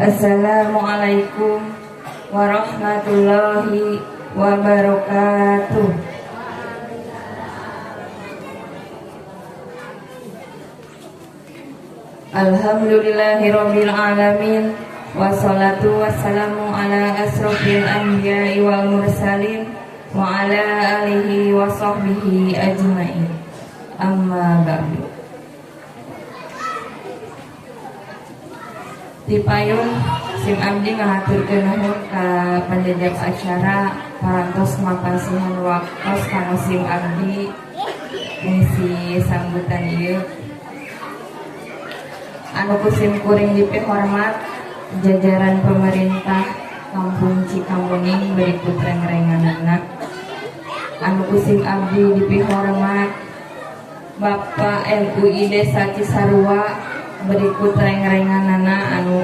Assalamualaikum warahmatullahi wabarakatuh. Alhamdulillahirabbil alamin, wassalatu wassalamu ala asrofil anbiya'i wal mursalin wa ala alihi wa sahbihi ajma'in. Amma ba'du. Dipayun sim abdi ngahaturkeun nuhun ka panjajak acara parantos mapasihan waktos kanggo sim abdi ngisi sambutan ieu. Anu kusim kuring dipihormat jajaran pemerintah Kampung Cikamuning berikut reng-renganana. Anu kusim abdi dipihormat Bapak MUI Desa Cisarua berikut reng-renganana anu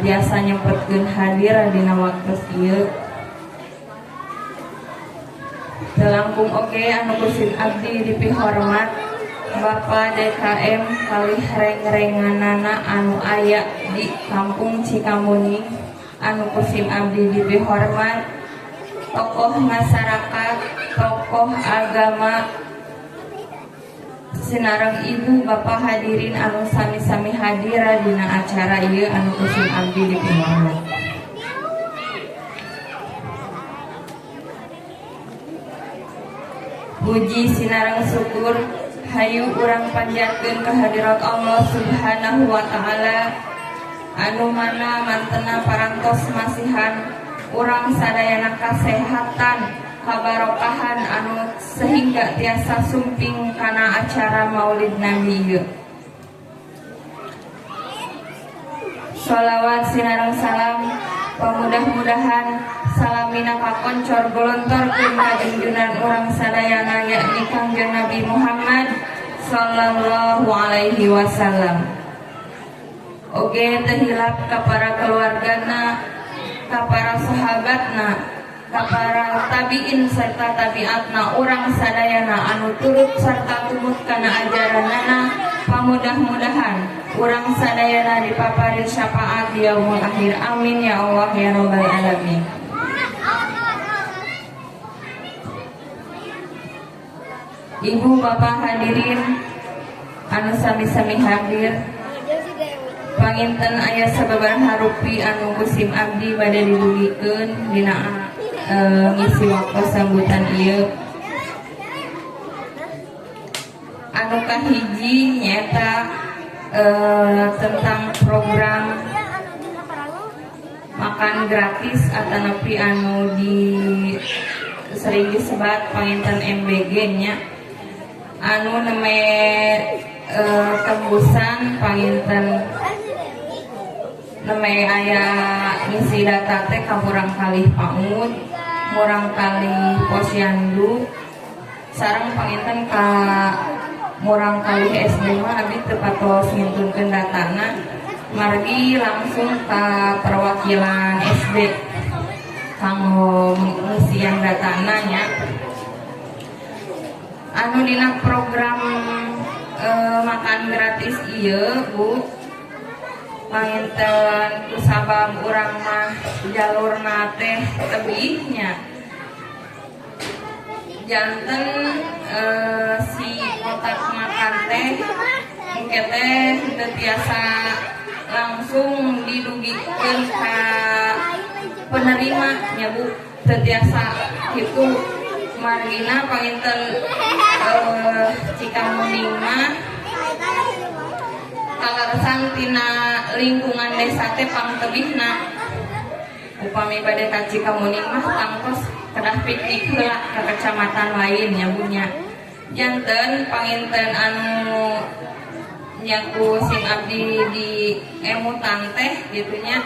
biasa nyempetkeun hadir dina waktos ieu. Telangkung oge anu kusim abdi dipihormat Bapak DKM kalih reng-renganana anu aya di Kampung Cikamuning. Anu kusim abdi dipihormat tokoh masyarakat, tokoh agama, sinareng ibu bapak hadirin anu sami-sami hadir dina acara ieu anu kusim abdi dipihormat. Puji sinareng syukur hayu urang panjatkeun ka hadirat Allah Subhanahu wa taala anu mana mantena parantos masihan urang sadayana kasehatan, kabarokahan anu sehingga tiasa sumping kana acara Maulid Nabi ieu. Sholawat sinareng salam pamudah-mudahan salamina kakoncor golontorkeun ka junjunan urang sadayana yakni Kangjeng Nabi Muhammad sallallahu alaihi wasallam. Oge teu hilap ka para keluargana, ka para sahabatna, ka para tabiin serta tabiatna urang sadayana anu turut sarta tumut kana ajaranana. Pamudah-mudahan urang sadayana dipapari syafaat di yaumul akhir. Amin ya Allah ya rabbal alamin. Ibu bapak hadirin anu sami-sami hadir, panginten aya sababaraha rupi anu kusim abdi bade didugikeun dina ngisi waktu sambutan ieu. Anu kahiji nyata tentang program makan gratis atanapi anu di sering disebat panginten MBG nya anu neme tembusan panginten neme aya ngisi data teh ka murang kalih PAUD, murang kalih posyandu sareng panginten ka murang kalih SD mah abdi teu patos ngintunkeun datana, margi langsung ka perwakilan SD kanggo ngisian datana nya. Anu dina program makan gratis ieu Bu, panginten kusabab urang mah jalurna teh tebihnya janten si kotak makan teh engke teh teu tiasa langsung didugikeun ka penerima nya Bu, teu tiasa kitu. Margina panginten Cikamuning mah kalaresan tina lingkungan desa teh pangtebihna upami bade ka Cikamuning mah tangtos kedah piknik heula ka kecamatan lain nya Bu nya. Janten panginten anu nyaku sim abdi di emutan teh gitu nya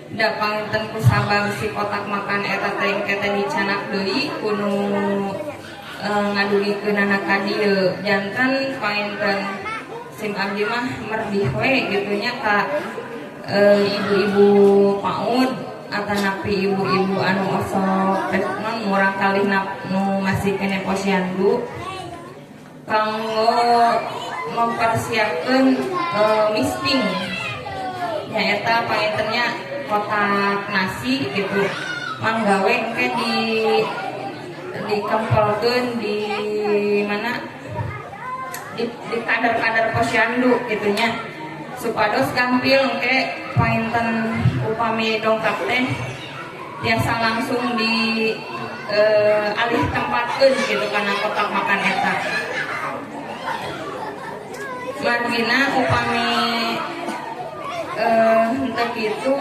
da panginten kusabab si kotak makan eta teh engke teh dicanak deui kunu ngadugikeunana ka dieu. Janten panginten sim abdi mah merdih we gitu nya ka ibu-ibu PAUD atanapi ibu-ibu anu osok teh non murang kalih nu masih kene posyandu kanggo mempersiapkan misting nyaeta pangintennya kotak nasi gitu manggawe engke dikempelkeun di mana di kadar-kadar posyandu gitunya supados gampil engke panginten upami dongkap teh biasa langsung di alih tempatkeun gitu karena kotak makan eta margina upami henteu kitu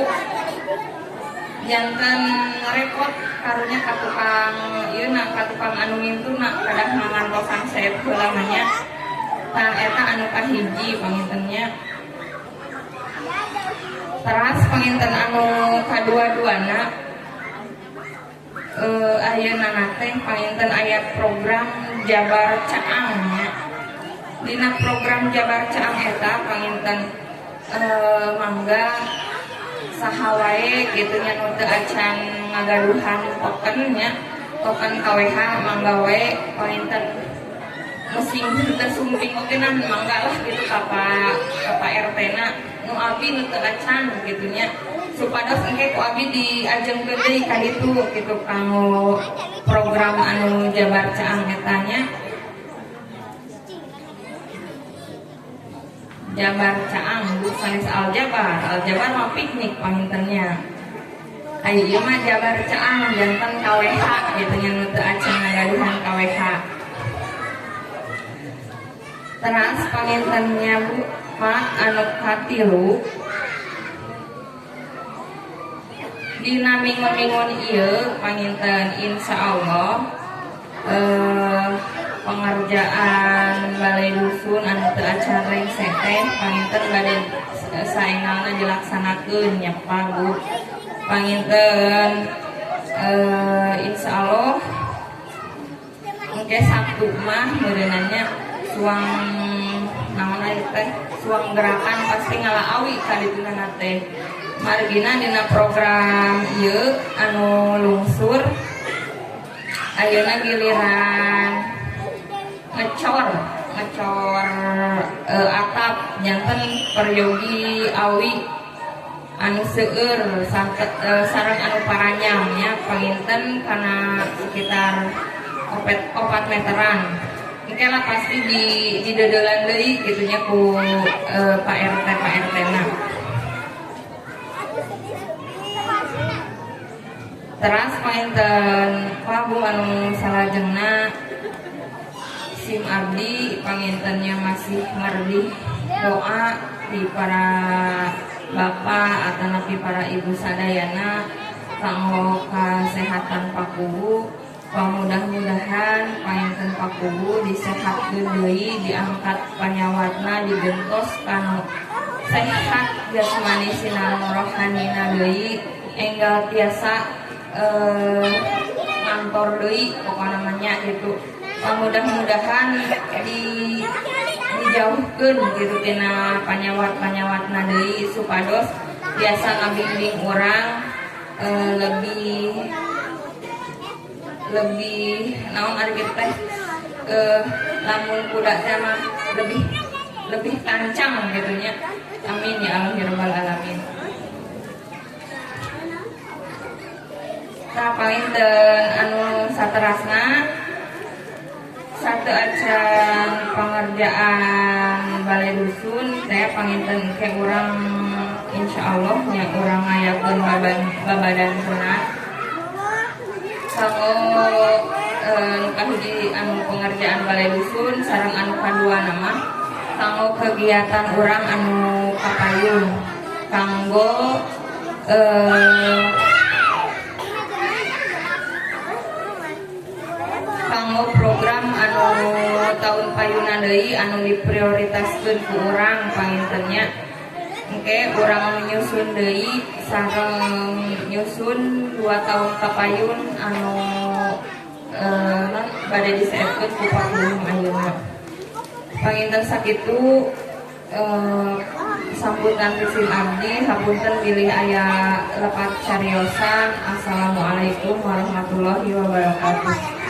jantan repot karunya ka tukang ieu na ka tukang anu mintuna kadang ngantosan saeb heula nya tah eta anu kahiji pangintennya teras panginten anu kadua-duana ayeuna teh panginten aya program Jabar Caang nya dina program Jabar Caang eta panginten mangga saha wae kitu nya nu teu acan ngagaduhan tokennya token KWH mangga wae panginten musim teu sumping oge nah mangga lah gitu ka RT na nu abdi nu teu acan kitu nya supados engke ku abdi diajengkeun deui ka ditu kitu kanggo program anu Jabar Caang eta nya Jabar Caang sanes aljabar mah piknik pangintennya ayo ieu mah Jabar Caang janten KWH gitu nya nu teu acan ngagaduhan KWH teras pangintennya Bu Pak anu katilu dina mingun-mingun ieu panginten insyaallah pengerjaan balai dusun anu teu acan rengsek teh panginten bade saengalna dilaksanakeun nya Bu panginten insyaallah engke Sabtu mah meureunanya suang naon teh suang gerakan pasti ngalaawi ka dituna teh margina dina program ieu anu lungsur ayeuna giliran ngecor atap janten peryogi awi anu seueur sareng anu paranyam nya panginten kana sekitar 4 meteran engke lah pasti di dedelan deui kitu nya ku Pak RT na teras panginten Pak Bu anu salajengna sim abdi pangintennya masih ngerdi doa di para bapak atau napi para ibu sadayana kanggo kasehatan Pakubu mudah-mudahan panginten Pakubu disehatkeun deui diangkat panyawatna digentos kanu sehat jasmani sinan rohanina deui enggal tiasa ngantor deui pokona namanya gitu mudah-mudahan dijauhkeun gitu tina panyawat-panyawatna deui supados biasa ngabimbing urang lebih naon ari teh lamun kuda teh mah lebih kancang gitu nya amin ya Allah ya rabbal alamin. Tah panginten anu saterasna satu acan pengerjaan balai dusun saya panginten ke urang insyaallah nya urang ngayakeun babadan sunat kanggo nu kahiji anu pengerjaan balai dusun sareng anu kadua nama kanggo kegiatan urang anu kapayun kanggo program anu tahun payunan deui anu diprioritaskeun ku urang pangintennya engke urang nyusun deui sareng nyusun 2 tahun kapayun anu bade diseepkeun ku Pakubu ayeuna panginten sakitu sambutan sim abdi hapunten bilih aya lepat cariosan. Assalamualaikum warahmatullahi wabarakatuh.